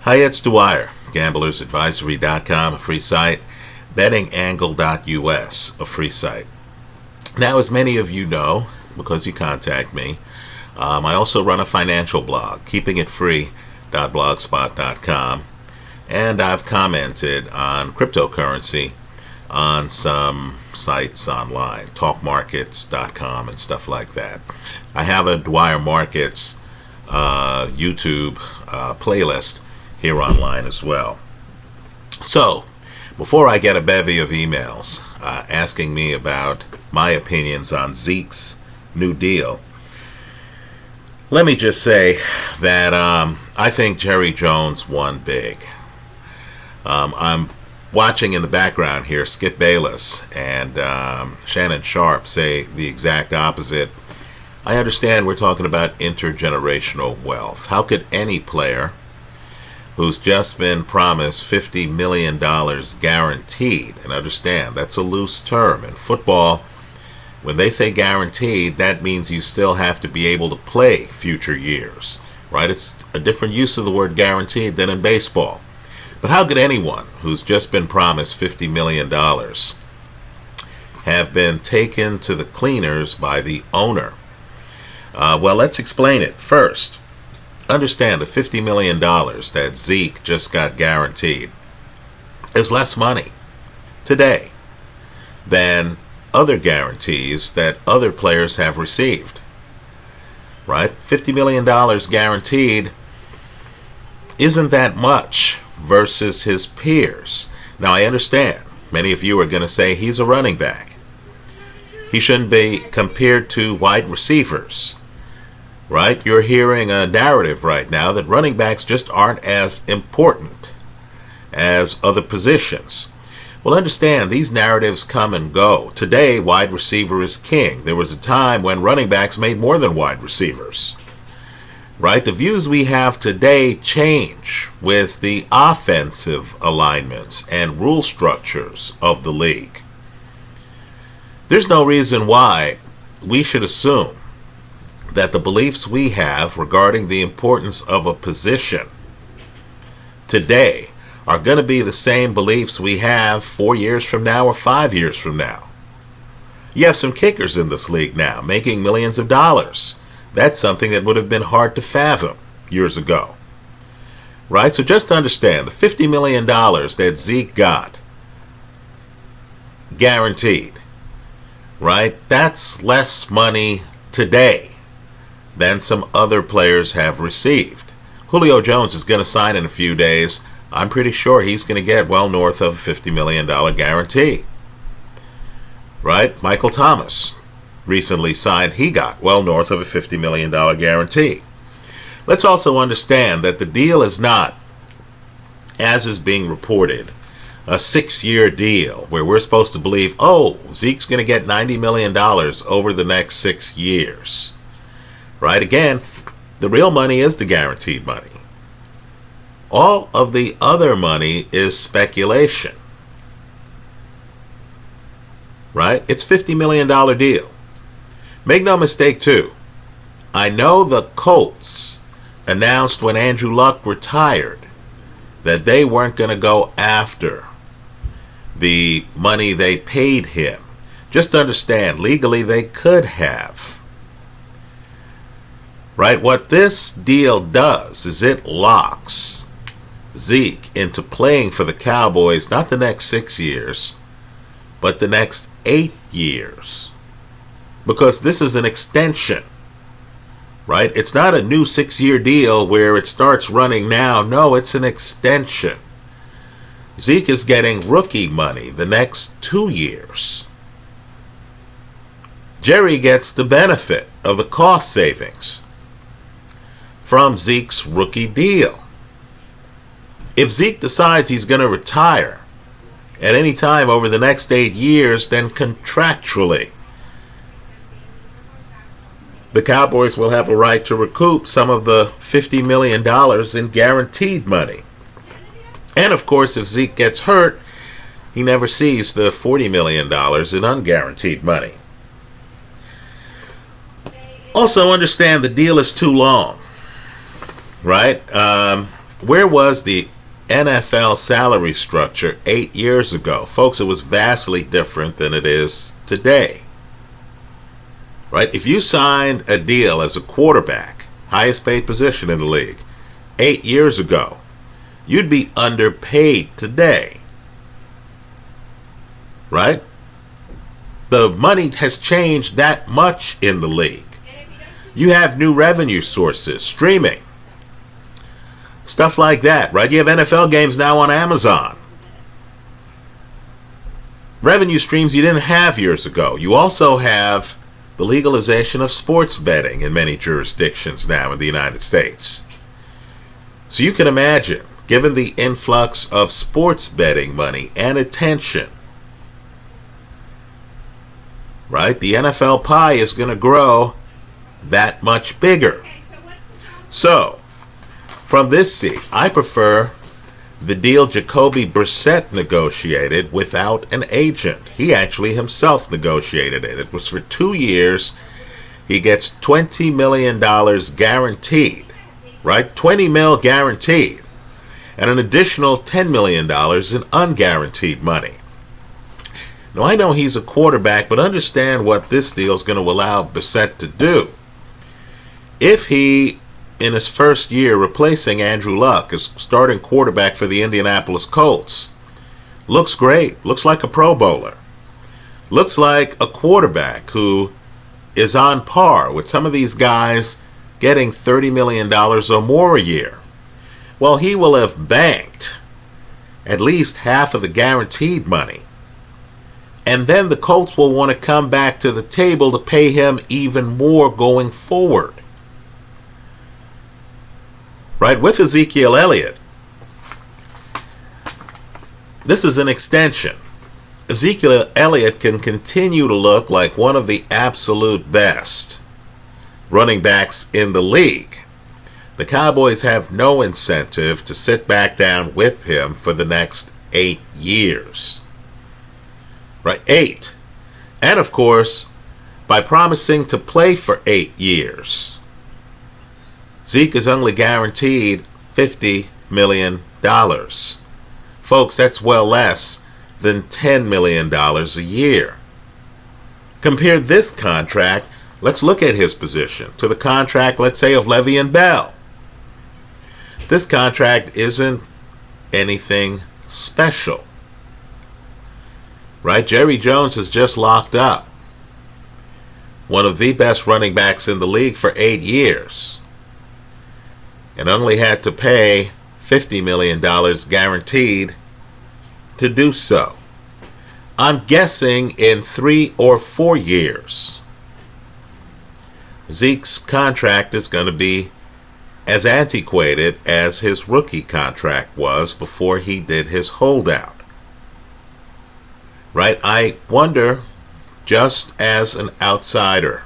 Hi, it's Dwyer, gamblersadvisory.com, a free site, bettingangle.us, a free site. Now, as many of you know, because you contact me, I also run a financial blog, keepingitfree.blogspot.com, and I've commented on cryptocurrency on some sites online, talkmarkets.com and stuff like that. I have a Dwyer Markets YouTube playlist here online as well. So, before I get a bevy of emails asking me about my opinions on Zeke's new deal, let me just say that I think Jerry Jones won big. I'm watching in the background here Skip Bayless and Shannon Sharp say the exact opposite. I understand we're talking about intergenerational wealth. How could any player who's just been promised $50 million guaranteed, and understand that's a loose term in football, when they say guaranteed, that means you still have to be able to play future years, right? It's a different use of the word guaranteed than in baseball. But how could anyone who's just been promised $50 million have been taken to the cleaners by the owner? Well, let's explain it. First, understand the $50 million that Zeke just got guaranteed is less money today than other guarantees that other players have received. Right? $50 million guaranteed isn't that much versus his peers. Now, I understand many of you are going to say he's a running back. He shouldn't be compared to wide receivers. Right? You're hearing a narrative right now that running backs just aren't as important as other positions. Well, understand, these narratives come and go. Today, wide receiver is king. There was a time when running backs made more than wide receivers. Right? The views we have today change with the offensive alignments and rule structures of the league. There's no reason why we should assume that the beliefs we have regarding the importance of a position today are going to be the same beliefs we have 4 years from now or 5 years from now. You have some kickers in this league now making millions of dollars. That's something that would have been hard to fathom years ago. Right? So just understand, the $50 million that Zeke got guaranteed, right? That's less money today than some other players have received. Julio Jones is going to sign in a few days. I'm pretty sure he's going to get well north of a $50 million guarantee. Right? Michael Thomas recently signed. He got well north of a $50 million guarantee. Let's also understand that the deal is not, as is being reported, a 6-year deal where we're supposed to believe, oh, Zeke's going to get $90 million over the next 6 years. Right? Again, the real money is the guaranteed money. All of the other money is speculation. Right? It's a $50 million deal. Make no mistake, too. I know the Colts announced when Andrew Luck retired that they weren't going to go after the money they paid him. Just understand, legally they could have. Right? What this deal does is it locks Zeke into playing for the Cowboys not the next 6 years, but the next 8 years. Because this is an extension. Right? It's not a new 6-year deal where it starts running now. No, it's an extension. Zeke is getting rookie money the next 2 years. Jerry gets the benefit of the cost savings from Zeke's rookie deal. If Zeke decides he's going to retire at any time over the next 8 years, then contractually, the Cowboys will have a right to recoup some of the $50 million in guaranteed money. And of course, if Zeke gets hurt, he never sees the $40 million in unguaranteed money. Also understand the deal is too long. Right? Where was the NFL salary structure 8 years ago? Folks, it was vastly different than it is today. Right? If you signed a deal as a quarterback, highest paid position in the league, 8 years ago, you'd be underpaid today. Right? The money has changed that much in the league. You have new revenue sources, streaming, stuff like that, right? You have NFL games now on Amazon. Revenue streams you didn't have years ago. You also have the legalization of sports betting in many jurisdictions now in the United States. So you can imagine, given the influx of sports betting money and attention, right, the NFL pie is going to grow that much bigger. So, from this seat, I prefer the deal Jacoby Brissett negotiated without an agent. He actually himself negotiated it. It was for 2 years. He gets $20 million guaranteed, right? $20 million guaranteed, and an additional $10 million in unguaranteed money. Now, I know he's a quarterback, but understand what this deal is going to allow Brissett to do. If he, in his first year replacing Andrew Luck as starting quarterback for the Indianapolis Colts, looks great, looks like a Pro Bowler, looks like a quarterback who is on par with some of these guys getting $30 million or more a year, well, he will have banked at least half of the guaranteed money. And then the Colts will want to come back to the table to pay him even more going forward. Right, with Ezekiel Elliott, this is an extension. Ezekiel Elliott can continue to look like one of the absolute best running backs in the league. The Cowboys have no incentive to sit back down with him for the next 8 years. Right, 8. And of course, by promising to play for 8 years, Zeke is only guaranteed $50 million. Folks, that's well less than $10 million a year. Compare this contract, let's look at his position, to the contract, let's say, of Le'Veon Bell. This contract isn't anything special. Right? Jerry Jones is just locked up. One of the best running backs in the league for 8 years. And only had to pay $50 million guaranteed to do so. I'm guessing in 3 or 4 years, Zeke's contract is going to be as antiquated as his rookie contract was before he did his holdout. Right? I wonder, just as an outsider,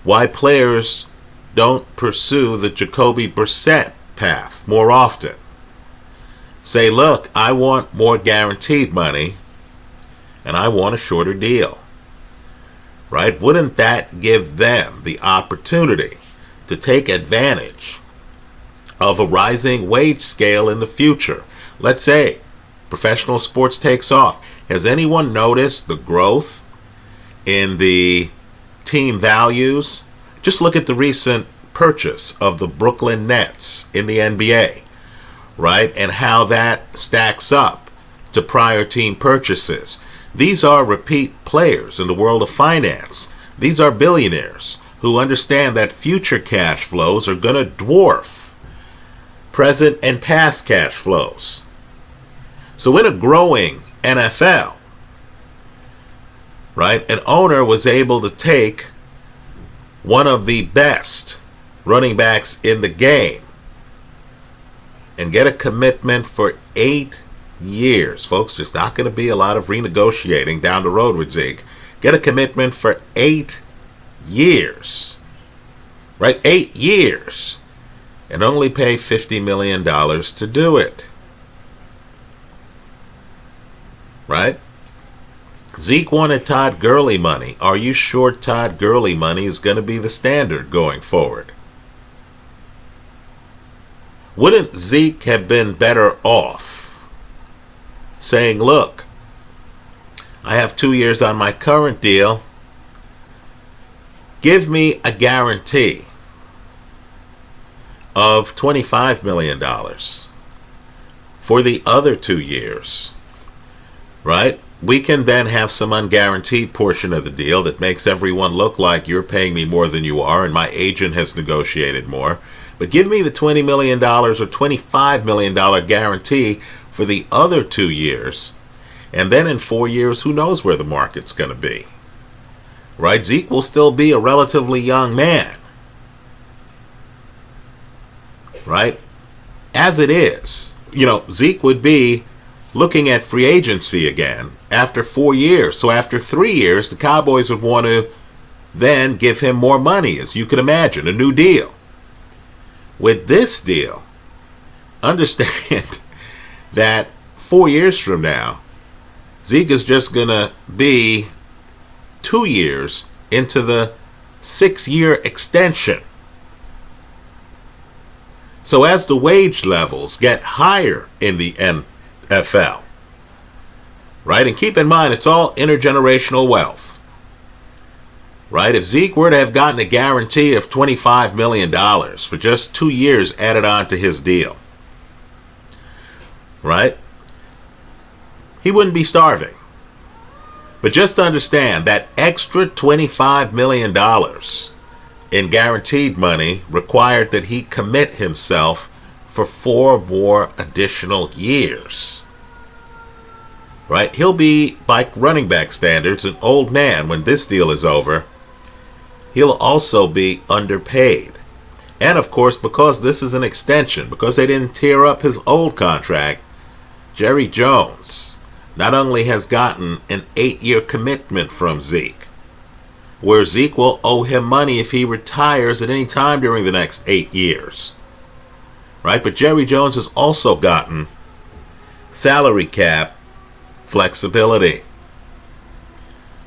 why players don't pursue the Jacoby Brissett path more often. Say, look, I want more guaranteed money, and I want a shorter deal. Right? Wouldn't that give them the opportunity to take advantage of a rising wage scale in the future? Let's say professional sports takes off. Has anyone noticed the growth in the team values? Just look at the recent purchase of the Brooklyn Nets in the NBA, right? And how that stacks up to prior team purchases. These are repeat players in the world of finance. These are billionaires who understand that future cash flows are going to dwarf present and past cash flows. So in a growing NFL, right, an owner was able to take one of the best running backs in the game and get a commitment for 8 years. Folks, there's not going to be a lot of renegotiating down the road with Zeke. Get a commitment for 8 years. Right? 8 years. And only pay $50 million to do it. Right? Zeke wanted Todd Gurley money. Are you sure Todd Gurley money is going to be the standard going forward? Wouldn't Zeke have been better off saying, look, I have 2 years on my current deal. Give me a guarantee of $25 million for the other 2 years, right? We can then have some unguaranteed portion of the deal that makes everyone look like you're paying me more than you are and my agent has negotiated more. But give me the $20 million or $25 million guarantee for the other 2 years. And then in 4 years, who knows where the market's going to be, right? Zeke will still be a relatively young man, right? As it is, Zeke would be looking at free agency again after 4 years. So after 3 years, the Cowboys would want to then give him more money, as you can imagine, a new deal. With this deal, understand that 4 years from now, Zeke is just going to be 2 years into the 6-year extension. So as the wage levels get higher in the NFL, right? And keep in mind, it's all intergenerational wealth, right? If Zeke were to have gotten a guarantee of $25 million for just 2 years added on to his deal, right? He wouldn't be starving. But just understand that extra $25 million in guaranteed money required that he commit himself for 4 more additional years. Right? He'll be, by running back standards, an old man when this deal is over. He'll also be underpaid. And of course, because this is an extension, because they didn't tear up his old contract, Jerry Jones not only has gotten an 8-year commitment from Zeke, where Zeke will owe him money if he retires at any time during the next 8 years, right? But Jerry Jones has also gotten salary cap flexibility,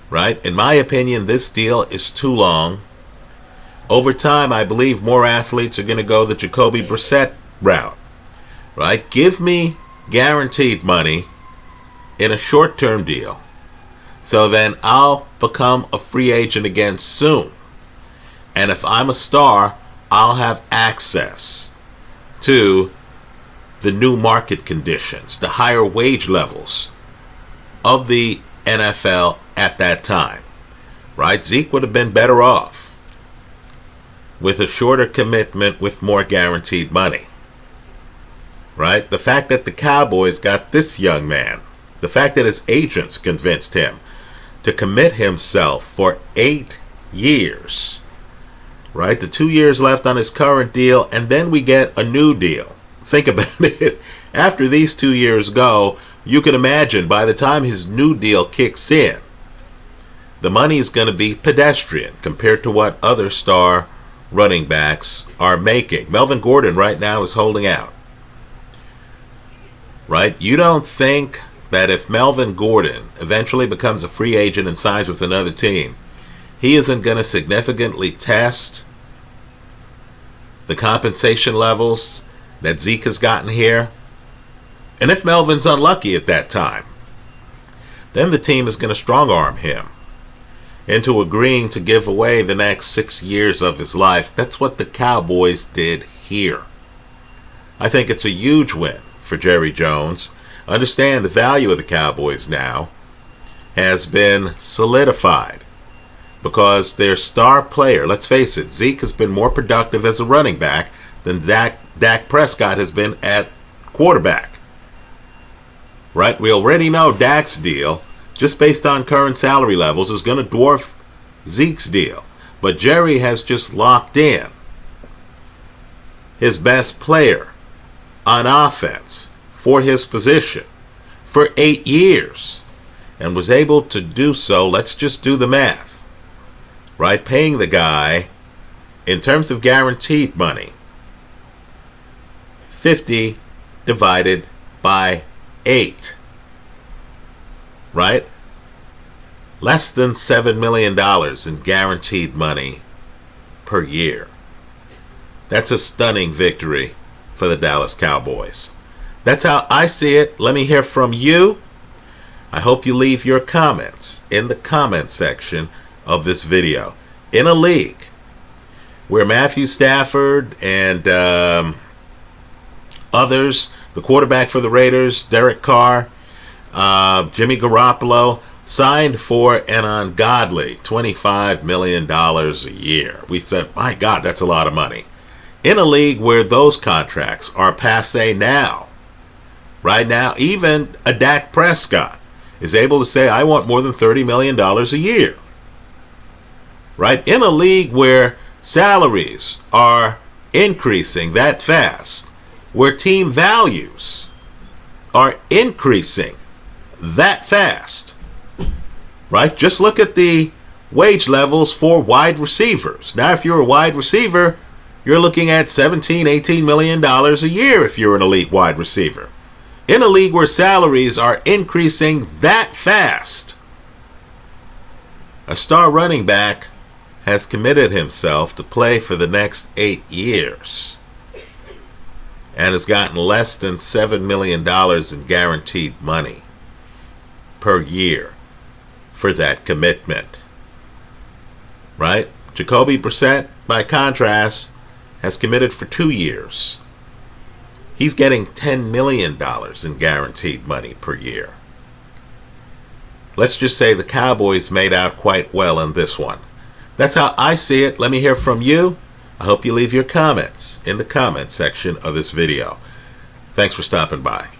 right? In my opinion, this deal is too long. Over time, I believe more athletes are going to go the Jacoby Brissett route, right? Give me guaranteed money in a short-term deal, so then I'll become a free agent again soon. And if I'm a star, I'll have access to the new market conditions, the higher wage levels of the NFL at that time, right? Zeke would have been better off with a shorter commitment with more guaranteed money, right? The fact that the Cowboys got this young man, the fact that his agents convinced him to commit himself for 8 years, right? The 2 years left on his current deal, and then we get a new deal. Think about it. After these 2 years go, you can imagine by the time his new deal kicks in, the money is going to be pedestrian compared to what other star running backs are making. Melvin Gordon right now is holding out, right? You don't think that if Melvin Gordon eventually becomes a free agent and signs with another team, he isn't going to significantly test the compensation levels that Zeke has gotten here? And if Melvin's unlucky at that time, then the team is going to strong-arm him into agreeing to give away the next 6 years of his life. That's what the Cowboys did here. I think it's a huge win for Jerry Jones. Understand the value of the Cowboys now has been solidified because their star player, let's face it, Zeke has been more productive as a running back than Dak Prescott has been at quarterback. Right? We already know Dak's deal, just based on current salary levels, is going to dwarf Zeke's deal. But Jerry has just locked in his best player on offense for his position for 8 years and was able to do so. Let's just do the math, right? Paying the guy, in terms of guaranteed money, 50 divided by 8, right? Less than $7 million in guaranteed money per year. That's a stunning victory for the Dallas Cowboys. That's how I see it. Let me hear from you. I hope you leave your comments in the comment section of this video. In a league where Matthew Stafford and others, the quarterback for the Raiders, Derek Carr, Jimmy Garoppolo, signed for an ungodly $25 million a year. We said, my God, that's a lot of money. In a league where those contracts are passé now, right now, even a Dak Prescott is able to say, I want more than $30 million a year. Right? In a league where salaries are increasing that fast, where team values are increasing that fast, right? Just look at the wage levels for wide receivers. Now, if you're a wide receiver, you're looking at $17, $18 million a year if you're an elite wide receiver. In a league where salaries are increasing that fast, a star running back has committed himself to play for the next 8 years and has gotten less than $7 million in guaranteed money per year for that commitment. Right? Jacoby Brissett, by contrast, has committed for 2 years. He's getting $10 million in guaranteed money per year. Let's just say the Cowboys made out quite well in this one. That's how I see it. Let me hear from you. I hope you leave your comments in the comment section of this video. Thanks for stopping by.